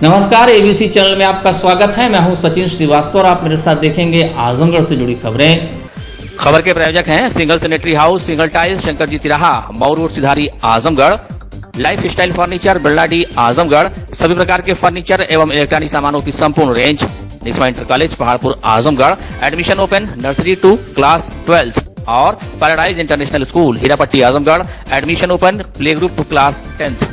नमस्कार, ABC channel में आपका स्वागत है। मैं हूं सचिन श्रीवास्तव और आप मेरे साथ देखेंगे आजमगढ़ से जुड़ी खबरें। खबर के प्रायोजक हैं single sanitary house, single tiles, Shankar ji Tiraha, Mau road, Sidhari, Azamgarh. Life style furniture, Birladi, Azamgarh. सभी प्रकार के फर्नीचर एवं इलेक्ट्रॉनिक सामानों की संपूर्ण range. Niswa inter college, Paharpur, Azamgarh. Admission open, nursery to class 12 और paradise international school, Hirapatti, Azamgarh. Admission open, play group to class 10th।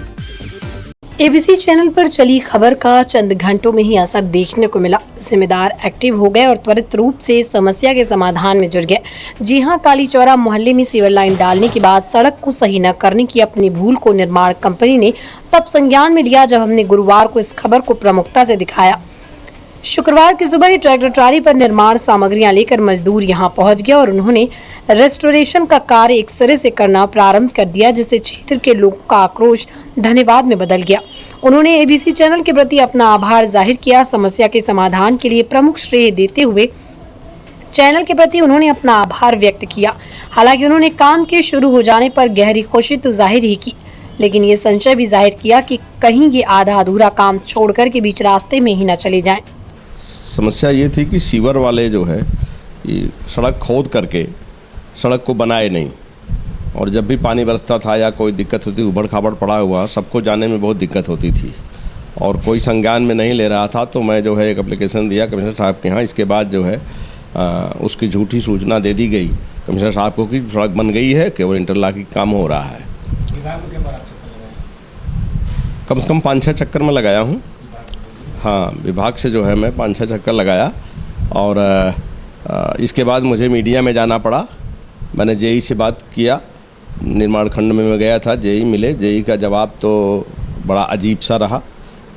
ABC channel पर चली खबर का चंद घंटों में ही असर देखने को मिला। जिम्मेदार एक्टिव हो गए और त्वरित रूप से समस्या के समाधान में जुट गए। जी हां, कालीचौरा मोहल्ले में सीवर लाइन डालने के बाद सड़क को सही न करने की अपनी भूल को निर्माण कंपनी ने तब संज्ञान में लिया जब हमने गुरुवार को इस खबर को प्रमुखता से दिखाया। शुक्रवार की सुबह ही ट्रैक्टर ट्राली पर निर्माण सामग्रियां लेकर मजदूर यहां पहुंच गए और उन्होंने रेस्टोरेशन का कार्य एक सिरे से करना प्रारंभ कर दिया, जिससे क्षेत्र के लोगों का आक्रोश धन्यवाद में बदल गया। उन्होंने एबीसी चैनल के प्रति अपना आभार जाहिर किया। समस्या के समाधान के लिए प्रमुख श्रेय देते हुए चैनल के प्रति उन्होंने अपना आभार व्यक्त किया। हालांकि उन्होंने काम के शुरू हो जाने पर गहरी खुशी तो जाहिर ही की, लेकिन ये संशय भी जाहिर किया कि कहीं ये आधा अधूरा काम छोड़कर के बीच रास्ते में ही न चले जाएं। समस्या ये थी कि सीवर वाले जो है ये सड़क खोद करके सड़क को बनाए नहीं, और जब भी पानी बरसता था या कोई दिक्कत होती, उबड़ खाबड़ पड़ा हुआ, सबको जाने में बहुत दिक्कत होती थी और कोई संज्ञान में नहीं ले रहा था। तो मैं जो है एक एप्लीकेशन दिया कमिश्नर साहब के यहाँ। इसके बाद जो है उसकी झूठी सूचना दे दी गई कमिश्नर साहब को कि सड़क बन गई है, केवल इंटरलॉकिंग काम हो रहा है। कम से कम 5-6 चक्कर में लगाया हूँ। हाँ, विभाग से जो है मैं 5-6 चक्कर लगाया और इसके बाद मुझे मीडिया में जाना पड़ा। मैंने जेई से बात किया, निर्माण खंड में मैं गया था, जेई मिले। जेई का जवाब तो बड़ा अजीब सा रहा,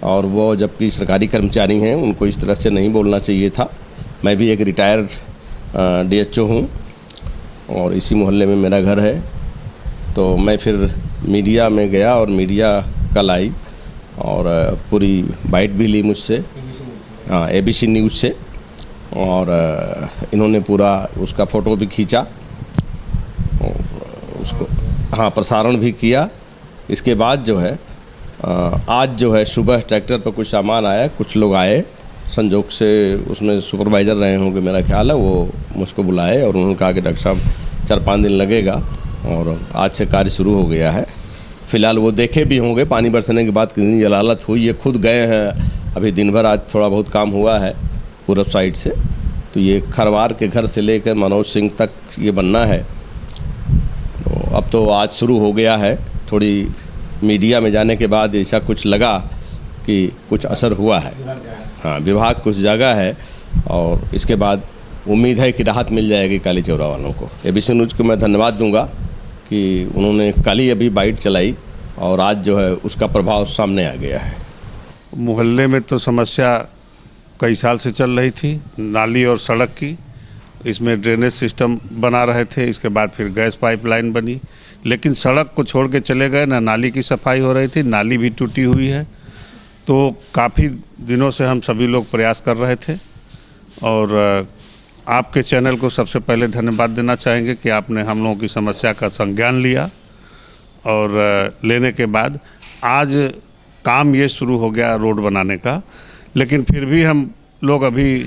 और वो जबकि सरकारी कर्मचारी हैं उनको इस तरह से नहीं बोलना चाहिए था। मैं भी एक रिटायर्ड डीएचओ हूँ और इसी मोहल्ले में मेरा घर है। तो मैं फिर मीडिया में गया और मीडिया कल आई और पूरी बाइट भी ली मुझसे, हाँ, एबीसी न्यूज़ से, और इन्होंने पूरा उसका फ़ोटो भी खींचा और उसको हाँ प्रसारण भी किया। इसके बाद जो है आज जो है सुबह ट्रैक्टर पर कुछ सामान आया, कुछ लोग आए संजोग से, उसमें सुपरवाइज़र रहे होंगे मेरा ख्याल है, वो मुझको बुलाए और उन्होंने कहा कि डॉक्टर साहब 4-5 दिन लगेगा और आज से कार्य शुरू हो गया है। फ़िलहाल वो देखे भी होंगे पानी बरसने के बाद कितनी जलालत हुई। ये खुद गए हैं अभी दिन भर, आज थोड़ा बहुत काम हुआ है पूरब साइड से। तो ये खरवार के घर से लेकर मनोज सिंह तक ये बनना है। तो अब तो आज शुरू हो गया है। थोड़ी मीडिया में जाने के बाद ऐसा कुछ लगा कि कुछ असर हुआ है। हाँ, विभाग कुछ जगह है और इसके बाद उम्मीद है कि राहत मिल जाएगी कालीचौरा वालों को। एबीसी न्यूज़ को मैं धन्यवाद दूंगा कि उन्होंने कल ही अभी बाइट चलाई और आज जो है उसका प्रभाव सामने आ गया है। मोहल्ले में तो समस्या कई साल से चल रही थी, नाली और सड़क की। इसमें ड्रेनेज सिस्टम बना रहे थे, इसके बाद फिर गैस पाइपलाइन बनी, लेकिन सड़क को छोड़ के चले गए। ना नाली की सफाई हो रही थी, नाली भी टूटी हुई है। तो काफ़ी दिनों से हम सभी लोग प्रयास कर रहे थे और आपके चैनल को सबसे पहले धन्यवाद देना चाहेंगे कि आपने हम लोगों की समस्या का संज्ञान लिया और लेने के बाद आज काम ये शुरू हो गया रोड बनाने का। लेकिन फिर भी हम लोग अभी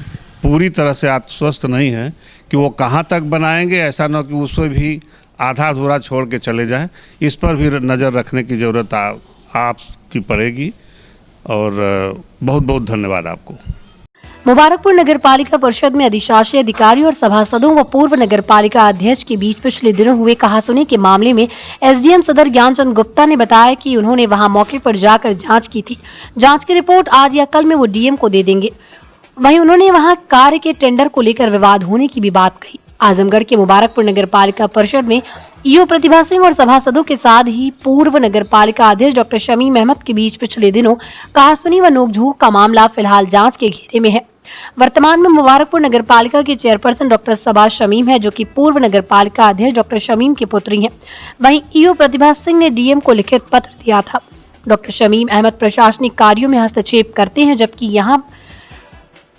पूरी तरह से आश्वस्त नहीं हैं कि वो कहाँ तक बनाएंगे। ऐसा न हो कि उससे भी आधा अधूरा छोड़ के चले जाएं। इस पर भी नज़र रखने की ज़रूरत आपकी पड़ेगी और बहुत बहुत धन्यवाद आपको। मुबारकपुर नगर पालिका परिषद में अधिशासी अधिकारी और सभासदों व पूर्व नगर पालिका अध्यक्ष के बीच पिछले दिनों हुए कहासुनी के मामले में एसडीएम सदर ज्ञानचंद गुप्ता ने बताया कि उन्होंने वहां मौके पर जाकर जांच की थी। जांच की रिपोर्ट आज या कल में वो डीएम को दे देंगे। वहीं उन्होंने वहां कार्य के टेंडर को लेकर विवाद होने की भी बात कही। आजमगढ़ के मुबारकपुर नगर पालिका परिषद में ईओ प्रतिभा सिंह और सभासदों के साथ ही पूर्व नगर पालिका अध्यक्ष डॉक्टर शमीम अहमद के बीच पिछले दिनों कहासुनी व नोकझोंक का मामला फिलहाल जांच के घेरे में है। वर्तमान में मुबारकपुर नगर पालिका की चेयरपर्सन डॉक्टर सबा शमीम है, जो कि पूर्व नगर पालिका अध्यक्ष डॉक्टर शमीम की पुत्री हैं। वहीं ईओ प्रतिभा सिंह ने डीएम को लिखित पत्र दिया था। डॉक्टर शमीम अहमद प्रशासनिक कार्यों में हस्तक्षेप करते हैं, जबकि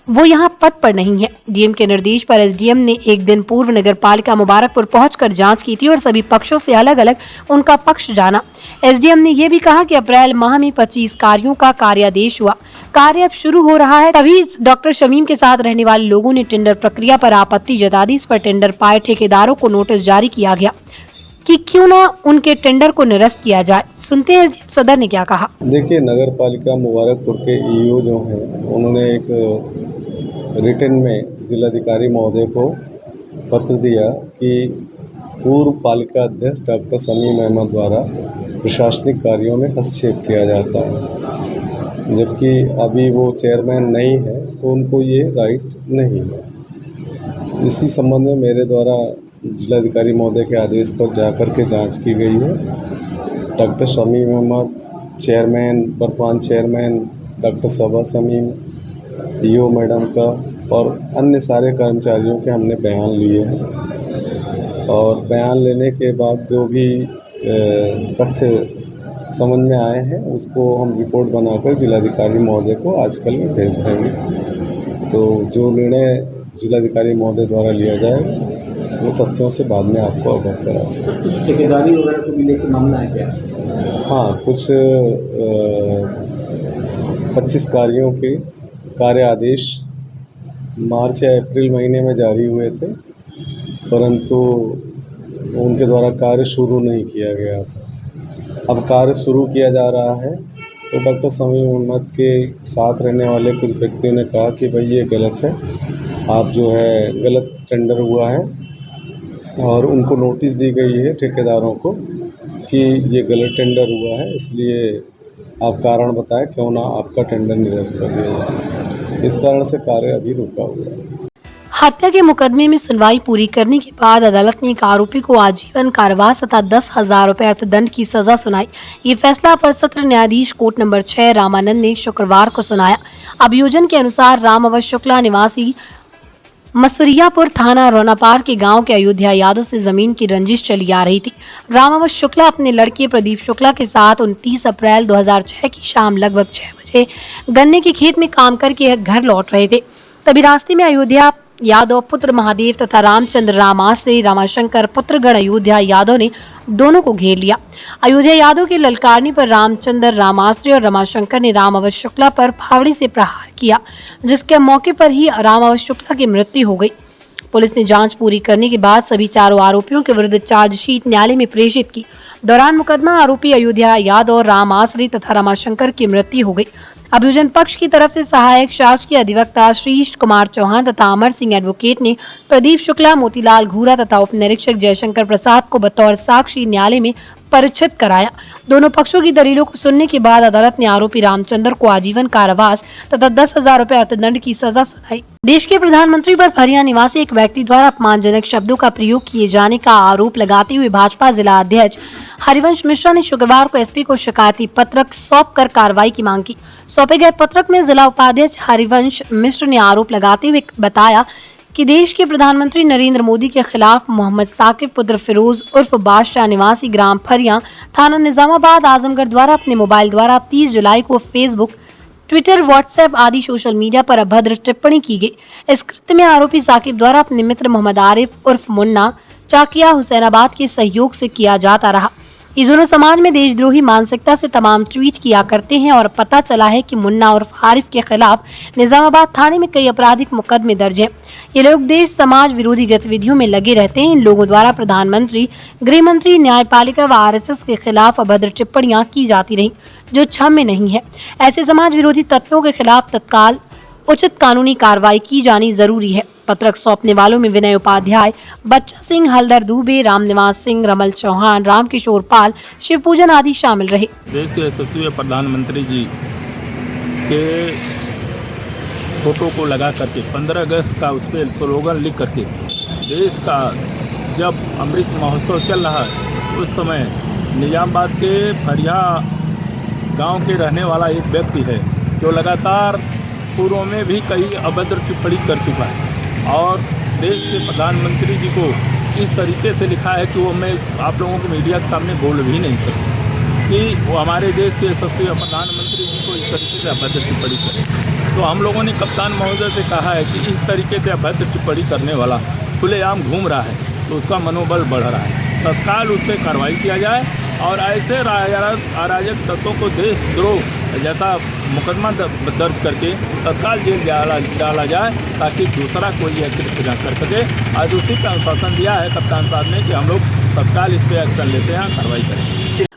वो यहाँ पद पर नहीं है। डीएम के निर्देश पर एसडीएम ने एक दिन पूर्व नगर पालिका मुबारकपुर पहुंचकर जांच की थी और सभी पक्षों से अलग अलग उनका पक्ष जाना। एसडीएम ने ये भी कहा कि अप्रैल माह में 25 कार्यों का कार्यादेश हुआ, कार्य अब शुरू हो रहा है। तभी डॉक्टर शमीम के साथ रहने वाले लोगों ने टेंडर प्रक्रिया पर आपत्ति जता दी। इस पर टेंडर पाए ठेकेदारों को नोटिस जारी किया गया कि क्यों ना उनके टेंडर को निरस्त किया जाए। सुनते हैं एसडीएम सदर ने क्या कहा। देखिए, नगर पालिका मुबारकपुर के ईओ जो हैं उन्होंने एक रिटन में जिलाधिकारी महोदय को पत्र दिया कि पूर्व पालिका अध्यक्ष डॉक्टर शमीम अहमद द्वारा प्रशासनिक कार्यों में हस्तक्षेप किया जाता है, जबकि अभी वो चेयरमैन नहीं है तो उनको ये राइट नहीं है। इसी संबंध में मेरे द्वारा जिलाधिकारी महोदय के आदेश पर जाकर के जांच की गई है। डॉक्टर शमीम अहमद चेयरमैन, वर्तमान चेयरमैन डॉक्टर सबा शमीम, ईओ मैडम का और अन्य सारे कर्मचारियों के हमने बयान लिए हैं और बयान लेने के बाद जो भी तथ्य समझ में आए हैं उसको हम रिपोर्ट बनाकर जिलाधिकारी महोदय को आज कल में भेज देंगे। तो जो निर्णय जिलाधिकारी महोदय द्वारा लिया जाए वो तथ्यों से बाद में आपको अवगत करा सकते। कुछ ठेकेदारी वगैरह को भी लेकर मामला है क्या? हाँ, कुछ 25 कार्यों के कार्य आदेश मार्च या अप्रैल महीने में जारी हुए थे, परंतु उनके द्वारा कार्य शुरू नहीं किया गया था। अब कार्य शुरू किया जा रहा है तो डॉक्टर शमीम अहमद के साथ रहने वाले कुछ व्यक्तियों ने कहा कि भाई ये गलत है, आप जो है गलत टेंडर हुआ है और उनको नोटिस दी गई है ठेकेदारों को कि ये गलत टेंडर हुआ है, इसलिए आप कारण बताएं क्यों ना आपका टेंडर निरस्त कर दिया जाए। इस कारण से कार्य अभी रुका हुआ है। हत्या के मुकदमे में सुनवाई पूरी करने के बाद अदालत ने एक आरोपी को आजीवन कारावास तथा 10,000 रुपए अर्थदंड की सजा सुनाई। ये फैसला अपर सत्र न्यायाधीश कोर्ट नंबर 6 रामानंद ने शुक्रवार को सुनाया। अभियोजन के अनुसार रामावत शुक्ला निवासी मसूरियापुर थाना रोनापार के गांव के अयोध्या यादव से जमीन की रंजिश चली आ रही थी। रामावत शुक्ला अपने लड़के प्रदीप शुक्ला के साथ 29 अप्रैल 2006 की शाम लगभग 6 बजे गन्ने के खेत में काम करके घर लौट रहे थे। तभी रास्ते में अयोध्या यादव पुत्र महादेव तथा रामचंद्र रामाश्री रामाशंकर पुत्रगण अयोध्या यादव ने दोनों को घेर लिया। अयोध्या यादव के ललकारने पर रामचंद्र रामाश्री और रमाशंकर ने रामावत शुक्ला पर फावड़ी से प्रहार किया, जिसके मौके पर ही रामावत शुक्ला की मृत्यु हो गई। पुलिस ने जांच पूरी करने के बाद सभी चारों आरोपियों के विरुद्ध चार्जशीट न्यायालय में प्रेषित की। दौरान मुकदमा आरोपी अयोध्या यादव, रामाश्री तथा रमाशंकर की मृत्यु हो गई। अभियोजन पक्ष की तरफ से सहायक शासकीय अधिवक्ता श्रीश कुमार चौहान तथा अमर सिंह एडवोकेट ने प्रदीप शुक्ला, मोतीलाल घूरा तथा उप निरीक्षक जयशंकर प्रसाद को बतौर साक्षी न्यायालय में परिचित कराया। दोनों पक्षों की दलीलों को सुनने के बाद अदालत ने आरोपी रामचंद्र को आजीवन कारावास तथा 10,000 रुपए अर्थदंड की सजा सुनाई। देश के प्रधानमंत्री पर फरिया निवासी एक व्यक्ति द्वारा अपमानजनक शब्दों का प्रयोग किए जाने का आरोप लगाते हुए भाजपा जिला अध्यक्ष हरिवंश मिश्रा ने शुक्रवार को एसपी को शिकायती पत्रक सौंप कर कार्रवाई की मांग की। सौंपे गए पत्रक में जिला उपाध्यक्ष हरिवंश मिश्र ने आरोप लगाते हुए बताया कि देश के प्रधानमंत्री नरेंद्र मोदी के खिलाफ मोहम्मद साकिब पुत्र फिरोज उर्फ बादशाह निवासी ग्राम फरिया थाना निजामाबाद आजमगढ़ द्वारा अपने मोबाइल द्वारा 30 जुलाई को फेसबुक, ट्विटर, व्हाट्सएप आदि सोशल मीडिया पर अभद्र टिप्पणी की गई। इस कृत्य में आरोपी साकिब द्वारा अपने मित्र मोहम्मद आरिफ उर्फ मुन्ना चाकिया हुसैनाबाद के सहयोग से किया जाता रहा। ये दोनों समाज में देशद्रोही मानसिकता से तमाम ट्वीट किया करते हैं और पता चला है कि मुन्ना उर्फ आरिफ के खिलाफ निजामाबाद थाने में कई आपराधिक मुकदमे दर्ज हैं। ये लोग देश समाज विरोधी गतिविधियों में लगे रहते हैं। इन लोगों द्वारा प्रधानमंत्री, गृह मंत्री, न्यायपालिका व आरएसएस के खिलाफ अभद्र टिप्पणियां की जाती रही, जो क्षम्य नहीं है। ऐसे समाज विरोधी तत्वों के खिलाफ तत्काल उचित कानूनी कार्रवाई की जानी जरूरी है। पत्रक सौंपने वालों में विनय उपाध्याय, बच्चा सिंह, हलदर दुबे, रामनिवास सिंह, रमल चौहान, रामकिशोर पाल, शिव पूजन आदि शामिल रहे। देश के यशस्वी प्रधानमंत्री जी के फोटो को लगा करके 15 अगस्त का उस पर स्लोगन लिख करके देश का जब अमृत महोत्सव चल रहा है उस समय निजामाबाद के फरिया गांव के रहने वाला एक व्यक्ति है जो लगातार पूर्व में भी कई अभद्र टिप्पणी कर चुका है और देश के प्रधानमंत्री जी को इस तरीके से लिखा है कि वो मैं आप लोगों को मीडिया के सामने बोल भी नहीं सकता कि वो हमारे देश के यशस्वी प्रधानमंत्री जी को इस तरीके से अभद्र टिप्पणी करें। तो हम लोगों ने कप्तान महोदय से कहा है कि इस तरीके से अभद्र टिप्पणी करने वाला खुलेआम घूम रहा है तो उसका मनोबल बढ़ रहा है, तत्काल उस पर कार्रवाई किया जाए और ऐसे अराजक तत्वों को देशद्रोह जैसा मुकदमा दर्ज करके तत्काल जेल डाला जाए ताकि दूसरा कोई कृत्य न कर सके। आज उसी का आश्वासन दिया है कप्तान साहब ने कि हम लोग तत्काल इस पे एक्शन लेते हैं, कार्रवाई करेंगे।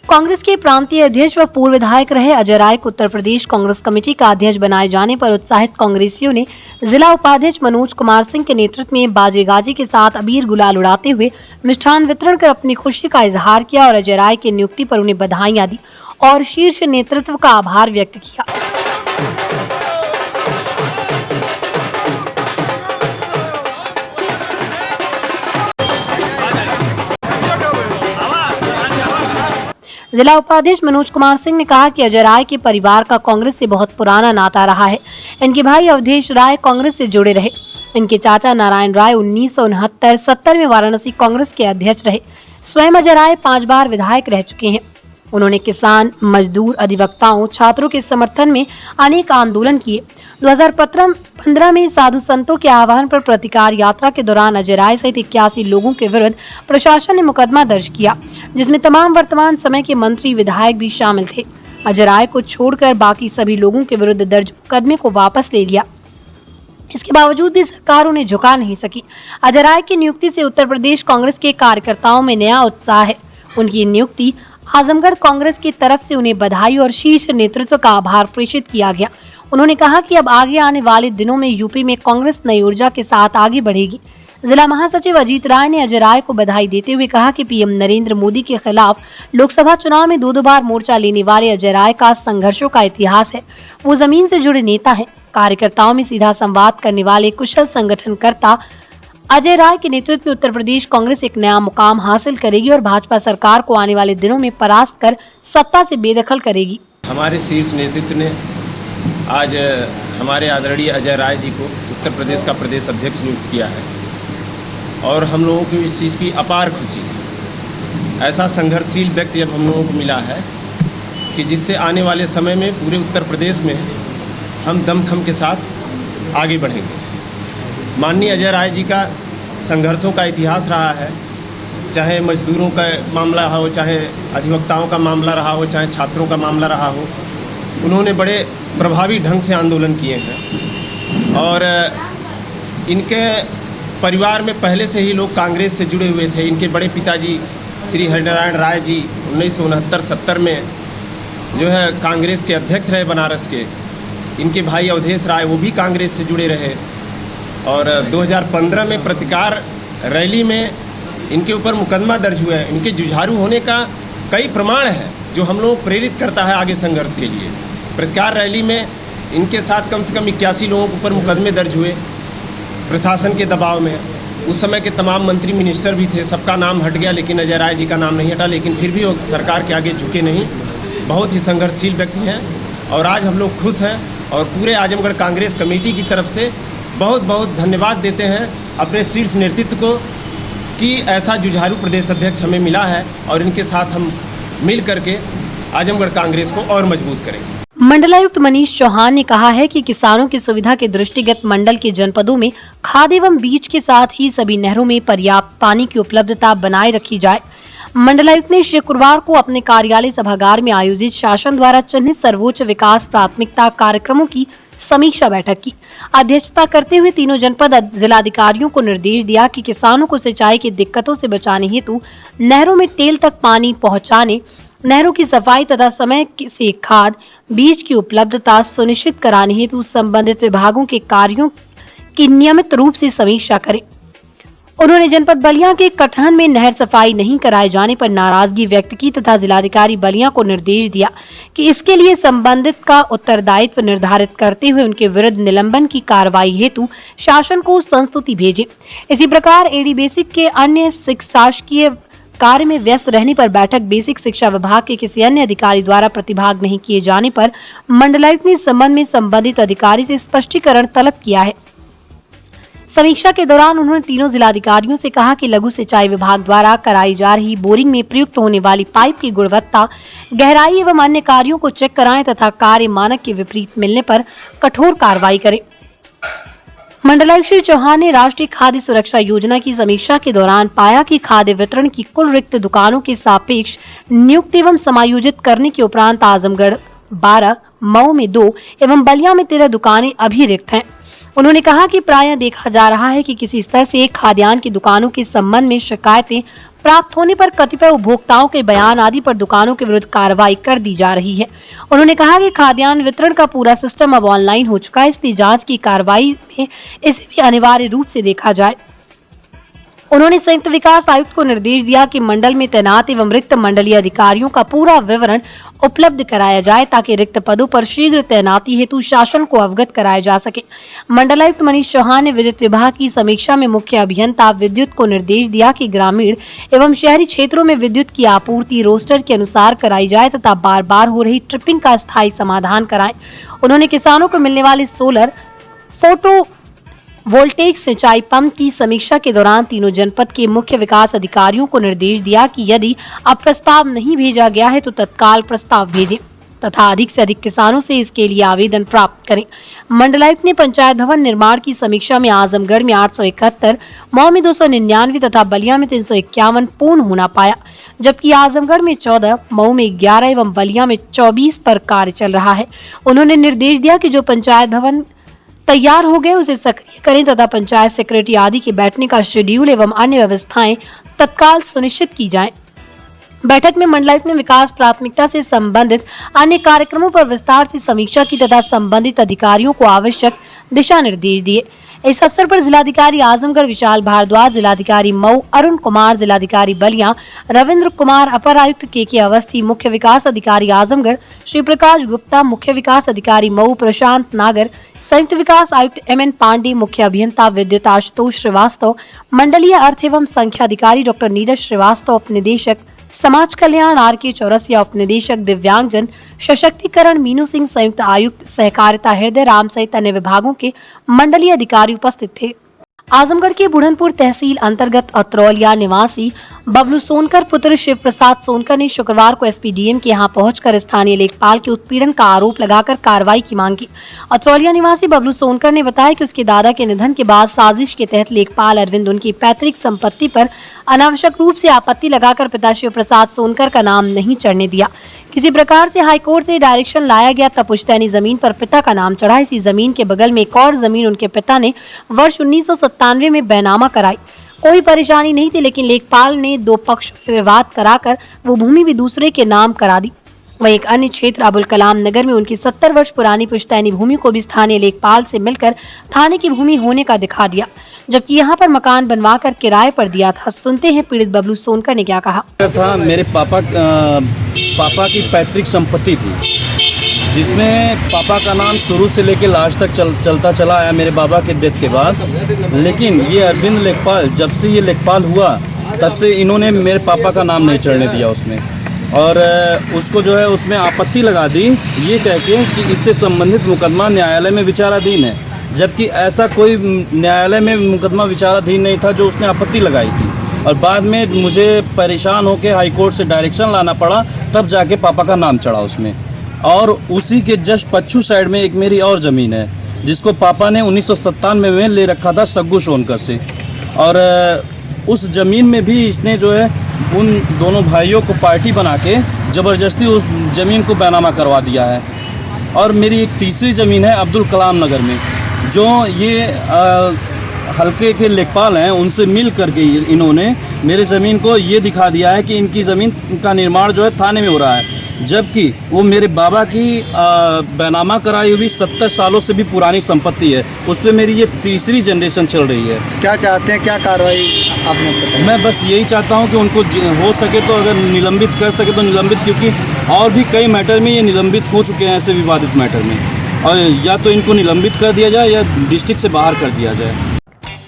कांग्रेस के प्रांतीय अध्यक्ष व पूर्व विधायक रहे अजय राय को उत्तर प्रदेश कांग्रेस कमेटी का अध्यक्ष बनाए जाने पर उत्साहित कांग्रेसियों ने जिला उपाध्यक्ष मनोज कुमार सिंह के नेतृत्व में बाजे गाजे के साथ अबीर गुलाल उड़ाते हुए मिष्ठान वितरण कर अपनी खुशी का इजहार किया और अजय राय की नियुक्ति पर उन्हें बधाइयां दी और शीर्ष नेतृत्व का आभार व्यक्त किया। जिला उपाध्यक्ष मनोज कुमार सिंह ने कहा कि अजय राय के परिवार का कांग्रेस से बहुत पुराना नाता रहा है। इनके भाई अवधेश राय कांग्रेस से जुड़े रहे। इनके चाचा नारायण राय 1969-70 में वाराणसी कांग्रेस के अध्यक्ष रहे। स्वयं अजय राय 5 बार विधायक रह चुके हैं। उन्होंने किसान, मजदूर, अधिवक्ताओं, छात्रों के समर्थन में अनेक आंदोलन किए। 2015 में साधु संतों के आह्वान पर प्रतिकार यात्रा के दौरान अजय राय सहित 81 लोगों के विरुद्ध प्रशासन ने मुकदमा दर्ज किया, जिसमें तमाम वर्तमान समय के मंत्री, विधायक भी शामिल थे। अजय राय को छोड़कर बाकी सभी लोगों के विरुद्ध दर्ज मुकदमे को वापस ले लिया। इसके बावजूद भी सरकार उन्हें झुका नहीं सकी। अजय राय की नियुक्ति से उत्तर प्रदेश कांग्रेस के कार्यकर्ताओं में नया उत्साह है। उनकी नियुक्ति आजमगढ़ कांग्रेस की तरफ से उन्हें बधाई और शीर्ष नेतृत्व का आभार प्रेषित किया गया। उन्होंने कहा कि अब आगे आने वाले दिनों में यूपी में कांग्रेस नई ऊर्जा के साथ आगे बढ़ेगी। जिला महासचिव अजीत राय ने अजय राय को बधाई देते हुए कहा कि पीएम नरेंद्र मोदी के खिलाफ लोकसभा चुनाव में 2 बार मोर्चा लेने वाले अजय राय का संघर्षों का इतिहास है। वो जमीन से जुड़े नेता हैं। कार्यकर्ताओं में सीधा संवाद करने वाले कुशल संगठनकर्ता अजय राय के नेतृत्व में उत्तर प्रदेश कांग्रेस एक नया मुकाम हासिल करेगी और भाजपा सरकार को आने वाले दिनों में परास्त कर सत्ता से बेदखल करेगी। हमारे शीर्ष नेतृत्व ने आज हमारे आदरणीय अजय राय जी को उत्तर प्रदेश का प्रदेश अध्यक्ष नियुक्त किया है और हम लोगों को इस चीज़ की अपार खुशी है। ऐसा संघर्षशील व्यक्ति जब हम लोगों को मिला है कि जिससे आने वाले समय में पूरे उत्तर प्रदेश में हम दमखम के साथ आगे बढ़ेंगे। माननीय अजय राय जी का संघर्षों का इतिहास रहा है, चाहे मजदूरों का मामला हो, चाहे अधिवक्ताओं का मामला रहा हो, चाहे छात्रों का मामला रहा हो। उन्होंने बड़े प्रभावी ढंग से आंदोलन किए हैं और इनके परिवार में पहले से ही लोग कांग्रेस से जुड़े हुए थे। इनके बड़े पिताजी श्री हरिनारायण राय जी 1969-70 में जो है कांग्रेस के अध्यक्ष रहे बनारस के। इनके भाई अवधेश राय वो भी कांग्रेस से जुड़े रहे और 2015 में प्रतिकार रैली में इनके ऊपर मुकदमा दर्ज हुआ है। इनके जुझारू होने का कई प्रमाण है जो हम लोग प्रेरित करता है आगे संघर्ष के लिए। प्रतिकार रैली में इनके साथ कम से कम 81 लोगों के ऊपर मुकदमे दर्ज हुए प्रशासन के दबाव में। उस समय के तमाम मंत्री मिनिस्टर भी थे, सबका नाम हट गया लेकिन अजय राय जी का नाम नहीं हटा। लेकिन फिर भी वो सरकार के आगे झुके नहीं। बहुत ही संघर्षशील व्यक्ति हैं और आज हम लोग खुश हैं और पूरे आजमगढ़ कांग्रेस कमेटी की तरफ से बहुत बहुत धन्यवाद देते हैं अपने शीर्ष नेतृत्व को कि ऐसा जुझारू प्रदेश अध्यक्ष हमें मिला है और इनके साथ हम मिल करके आजमगढ़ कांग्रेस को और मजबूत करेंगे। मंडलायुक्त मनीष चौहान ने कहा है कि किसानों की सुविधा के दृष्टिगत मंडल के जनपदों में खाद एवं बीज के साथ ही सभी नहरों में पर्याप्त पानी की उपलब्धता बनाए रखी जाए। मंडलायुक्त ने शुक्रवार को अपने कार्यालय सभागार में आयोजित शासन द्वारा चिन्हित सर्वोच्च विकास प्राथमिकता कार्यक्रमों की समीक्षा बैठक की अध्यक्षता करते हुए तीनों जनपद जिलाधिकारियों को निर्देश दिया कि किसानों को सिंचाई की दिक्कतों से बचाने हेतु नहरों में टेल तक पानी पहुंचाने, नहरों की सफाई तथा समय से खाद बीज की उपलब्धता सुनिश्चित कराने हेतु संबंधित विभागों के कार्यों की नियमित रूप से समीक्षा करें। उन्होंने जनपद बलिया के कटहन में नहर सफाई नहीं कराए जाने पर नाराजगी व्यक्त की तथा जिलाधिकारी बलिया को निर्देश दिया कि इसके लिए संबंधित का उत्तरदायित्व निर्धारित करते हुए उनके विरुद्ध निलंबन की कार्रवाई हेतु शासन को संस्तुति भेजे। इसी प्रकार एडी बेसिक के अन्य शासकीय कार्य में व्यस्त रहने पर बैठक बेसिक शिक्षा विभाग के किसी अन्य अधिकारी द्वारा प्रतिभाग नहीं किए जाने पर मंडलायुक्त ने इस संबंध में संबंधित अधिकारी से स्पष्टीकरण तलब किया है। समीक्षा के दौरान उन्होंने तीनों जिलाधिकारियों से कहा कि लघु सिंचाई विभाग द्वारा कराई जा रही बोरिंग में प्रयुक्त होने वाली पाइप की गुणवत्ता, गहराई एवं अन्य कार्यों को चेक कराएं तथा कार्य मानक के विपरीत मिलने पर कठोर कार्रवाई करें। मंडलायुक्त श्री चौहान ने राष्ट्रीय खाद्य सुरक्षा योजना की समीक्षा के दौरान पाया कि खाद्य वितरण की कुल रिक्त दुकानों के सापेक्ष नियुक्त एवं समायोजित करने के उपरांत आजमगढ़ 12, मऊ में 2 एवं बलिया में 13 दुकानें अभी रिक्त हैं। उन्होंने कहा कि प्रायः देखा जा रहा है कि किसी स्तर से खाद्यान्न की दुकानों के संबंध में शिकायतें प्राप्त होने पर कतिपय उपभोक्ताओं के बयान आदि पर दुकानों के विरुद्ध कार्रवाई कर दी जा रही है। उन्होंने कहा कि खाद्यान्न वितरण का पूरा सिस्टम अब ऑनलाइन हो चुका है, इसलिए जांच की कार्रवाई में इसे भी अनिवार्य रूप से देखा जाए। उन्होंने संयुक्त विकास आयुक्त को निर्देश दिया कि मंडल में तैनात एवं रिक्त मंडलीय अधिकारियों का पूरा विवरण उपलब्ध कराया जाए ताकि रिक्त पदों पर शीघ्र तैनाती हेतु शासन को अवगत कराया जा सके। मंडलायुक्त मनीष चौहान ने विद्युत विभाग की समीक्षा में मुख्य अभियंता विद्युत को निर्देश दिया कि ग्रामीण एवं शहरी क्षेत्रों में विद्युत की आपूर्ति रोस्टर के अनुसार कराई जाए तथा बार बार हो रही ट्रिपिंग का स्थायी समाधान कराएं। उन्होंने किसानों को मिलने वाले सोलर फोटो वोल्टेक सिंचाई पंप की समीक्षा के दौरान तीनों जनपद के मुख्य विकास अधिकारियों को निर्देश दिया कि यदि अब प्रस्ताव नहीं भेजा गया है तो तत्काल प्रस्ताव भेजें तथा अधिक से अधिक किसानों से इसके लिए आवेदन प्राप्त करें। मंडलायुक्त ने पंचायत भवन निर्माण की समीक्षा में आजमगढ़ में 871, मऊ में 299 तथा बलिया में 351 पूर्ण होना पाया, जबकि आजमगढ़ में 14, मऊ में 11 एवं बलिया में 24 पर कार्य चल रहा है। उन्होंने निर्देश दिया कि जो पंचायत भवन तैयार हो गए उसे सक्रिय करें तथा पंचायत सेक्रेटरी आदि के बैठने का शेड्यूल एवं अन्य व्यवस्थाएं तत्काल सुनिश्चित की जाएं। बैठक में मंडलायुक्त ने विकास प्राथमिकता से संबंधित अन्य कार्यक्रमों पर विस्तार से समीक्षा की तथा संबंधित अधिकारियों को आवश्यक दिशा निर्देश दिए। इस अवसर पर जिलाधिकारी आजमगढ़ विशाल भारद्वाज, जिलाधिकारी मऊ अरुण कुमार, जिलाधिकारी बलिया रविंद्र कुमार, अपर आयुक्त के अवस्थी, मुख्य विकास अधिकारी आजमगढ़ श्री प्रकाश गुप्ता, मुख्य विकास अधिकारी मऊ प्रशांत नागर, संयुक्त विकास आयुक्त MN पांडे, मुख्य अभियंता विद्युत आशुतोष श्रीवास्तव, मंडलीय अर्थ एवं संख्या अधिकारी डॉक्टर नीरज श्रीवास्तव, उपनिदेशक समाज कल्याण RK चौरसिया, उपनिदेशक दिव्यांगजन सशक्तिकरण मीनू सिंह, संयुक्त आयुक्त सहकारिता हृदय राम सहित अन्य विभागों के मंडलीय अधिकारी उपस्थित थे। आजमगढ़ के बुढ़नपुर तहसील अंतर्गत अतरौलिया निवासी बबलू सोनकर पुत्र शिव प्रसाद सोनकर ने शुक्रवार को SPDM के यहां पहुंचकर स्थानीय लेखपाल के उत्पीड़न का आरोप लगाकर कार्रवाई की मांग की। अतरौलिया निवासी बबलू सोनकर ने बताया कि उसके दादा के निधन के बाद साजिश के तहत लेखपाल अरविंद उनकी पैतृक संपत्ति पर अनावश्यक रूप से आपत्ति लगाकर पिता शिव प्रसाद सोनकर का नाम नहीं चढ़ने दिया। किसी प्रकार से हाईकोर्ट से डायरेक्शन लाया गया तब पुश्तैनी जमीन पर पिता का नाम चढ़ा। इसी जमीन के बगल में एक और जमीन उनके पिता ने वर्ष 1997 में बैनामा कराई। कोई परेशानी नहीं थी, लेकिन लेखपाल ने दो पक्षों में विवाद कराकर वो भूमि भी दूसरे के नाम करा दी। वहीं एक अन्य क्षेत्र अबुल कलाम नगर में उनकी 70 वर्ष पुरानी पुश्तैनी भूमि को भी स्थानीय लेखपाल से मिलकर थाने की भूमि होने का दिखा दिया, जबकि यहाँ पर मकान बनवा कर किराए पर दिया था। सुनते हैं पीड़ित बबलू सोनकर ने क्या कहा। था मेरे पापा की पैतृक संपत्ति थी, जिसमें पापा का नाम शुरू से लेकर लास्ट तक चलता चला आया मेरे बाबा के डेथ के बाद। लेकिन ये अरविंद लेखपाल, जब से ये लेखपाल हुआ तब से इन्होंने मेरे पापा का नाम नहीं चढ़ने दिया उसमें, और उसको जो है उसमें आपत्ति लगा दी ये कह के कि इससे संबंधित मुकदमा न्यायालय में विचाराधीन है, जबकि ऐसा कोई न्यायालय में मुकदमा विचाराधीन नहीं था जो उसने आपत्ति लगाई थी। और बाद में मुझे परेशान होकर हाईकोर्ट से डायरेक्शन लाना पड़ा, तब जाके पापा का नाम चढ़ा उसमें। और उसी के जस्ट पच्छू साइड में एक मेरी और ज़मीन है जिसको पापा ने 1997 में ले रखा था सग्गू सोनकर से, और उस ज़मीन में भी इसने जो है उन दोनों भाइयों को पार्टी बना के ज़बरदस्ती उस ज़मीन को बैनामा करवा दिया है। और मेरी एक तीसरी ज़मीन है अब्दुल कलाम नगर में, जो ये हल्के के लेखपाल हैं, उनसे मिल करके इन्होंने मेरे ज़मीन को ये दिखा दिया है कि इनकी ज़मीन का निर्माण जो है थाने में हो रहा है, जबकि वो मेरे बाबा की बैनामा कराई हुई 70 सालों से भी पुरानी संपत्ति है। उस पर मेरी ये तीसरी जनरेशन चल रही है। क्या चाहते हैं, क्या कार्रवाई आपने? मैं बस यही चाहता हूँ कि उनको हो सके तो अगर निलंबित कर सके तो निलंबित, क्योंकि और भी कई मैटर में ये निलंबित हो चुके हैं ऐसे विवादित मैटर में, और या तो इनको निलंबित कर दिया जाए या डिस्ट्रिक्ट से बाहर कर दिया जाए।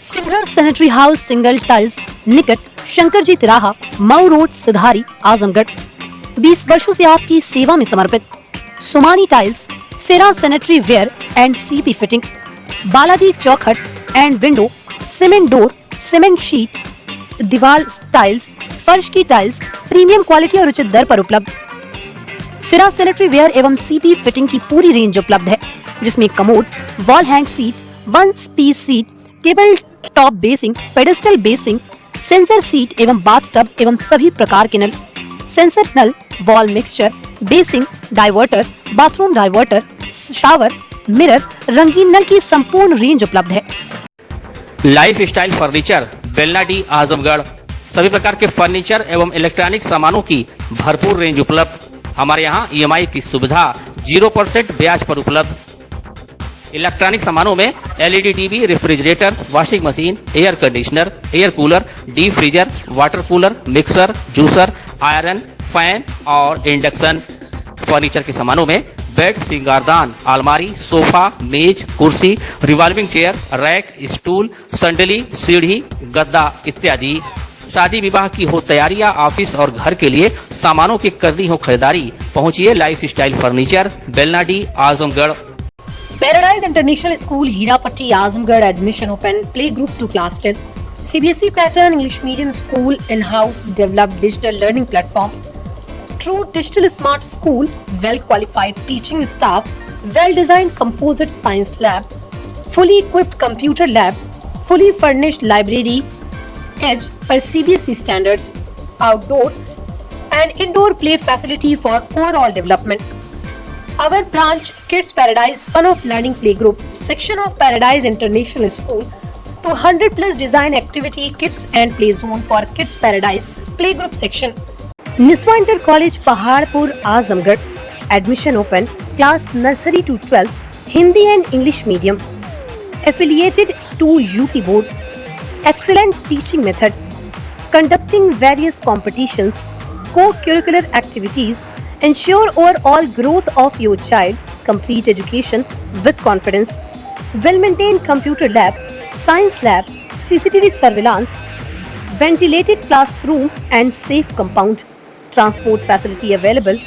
Singhal sanitary house single tiles निकट शंकर जी तिराहा, मऊ रोड, सिधारी, आजमगढ़ 20 वर्षों से आपकी सेवा में समर्पित। Sumani tiles, Cera sanitary ware and CP fitting, Balaji चौखट and window, cement door, cement sheet, दीवार टाइल्स, फर्श की टाइल्स प्रीमियम क्वालिटी और उचित दर पर उपलब्ध। सेरा सैनिटरी वेयर एवं CP फिटिंग की पूरी रेंज उपलब्ध है, जिसमें commode, wall hang seat, one piece seat, table top basin, pedestal basin, sensor seat एवं बाथटब एवं सभी प्रकार के नल, सेंसर नल, wall mixture, basin, diverter, bathroom diverter, shower, mirror, रंगीन नल की संपूर्ण रेंज उपलब्ध है। Life style furniture, Belnadi, Azamgarh. सभी प्रकार के फर्नीचर एवं इलेक्ट्रॉनिक सामानों की भरपूर रेंज उपलब्ध। हमारे यहाँ EMI की सुविधा 0% ब्याज पर उपलब्ध। इलेक्ट्रॉनिक सामानों में LED TV, refrigerator, washing machine, air conditioner, air cooler, deep freezer, water cooler, mixer, juicer, iron, fan और इंडक्शन। फर्नीचर के सामानों में बेड, सिंगारदान, अलमारी, सोफा, मेज, कुर्सी, रिवॉल्विंग चेयर, रैक, स्टूल, संडली, सीढ़ी, गद्दा इत्यादि। शादी विवाह की हो तैयारियां, ऑफिस और घर के लिए सामानों की करनी हो खरीदारी, पहुंचिए life style furniture, Belnadi, Azamgarh. Paradise international school, Hirapatti, Azamgarh. Admission open. Play group to class 10। CBSE pattern English medium school, in-house developed digital learning platform, true digital smart school, well qualified teaching staff, well designed composite science lab, fully equipped computer lab, fully furnished library, edge per CBSE standards, outdoor and indoor play facility for overall development. Our branch Kids Paradise Fun of Learning Playgroup section of Paradise International School, 200+ design activity kits and play zone for Kids Paradise Playgroup section. Niswa Inter College Paharpur, Azamgarh. Admission open. Class nursery to 12, Hindi and English medium. Affiliated to UP Board. Excellent teaching method. Conducting various competitions, co-curricular activities. Ensure overall growth of your child. Complete education with confidence. Well-maintained computer lab, science lab, CCTV surveillance, ventilated classroom and safe compound. Transport facility available.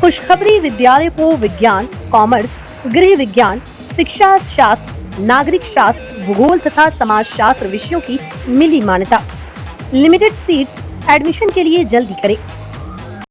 खुशखबरी विद्यालय को विज्ञान, commerce, गृह विज्ञान, शिक्षा शास्त्र, नागरिक शास्त्र, भूगोल तथा समाज शास्त्र विषयों की मिली मान्यता। Limited seats. एडमिशन के लिए जल्दी करें।